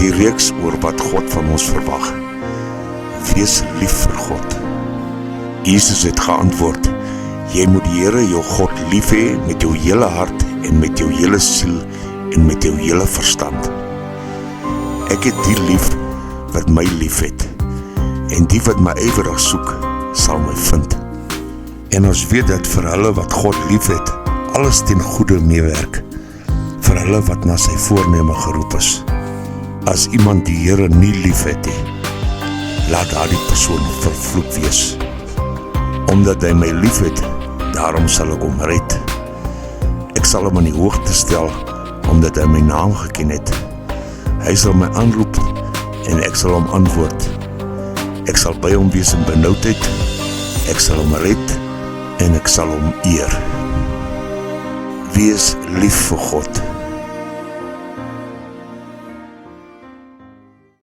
Die reeks oor wat God van ons verwag. Wees lief vir God. Jesus het geantwoord, jy moet die Here jou God lief hê met jou hele hart en met jou hele siel en met jou hele verstand. Ek het die lief wat my lief het, en die wat my ywerig soek, sal my vind. En ons weet dat vir hulle wat God lief het, alles ten goeie meewerk, vir hulle wat na sy voorneme geroep is. As iemand die Here nie lief het nie, laat daardie persoon vervloek wees. Omdat hy my lief het, daarom sal ek hom red. Ek sal hom in die hoogte stel, omdat hy my naam geken het. Hy sal my aanroep, en ek sal hom antwoord. Ek sal by hom wees in benoudheid, ek sal hom red, en ek sal hom eer. Wees lief vir God.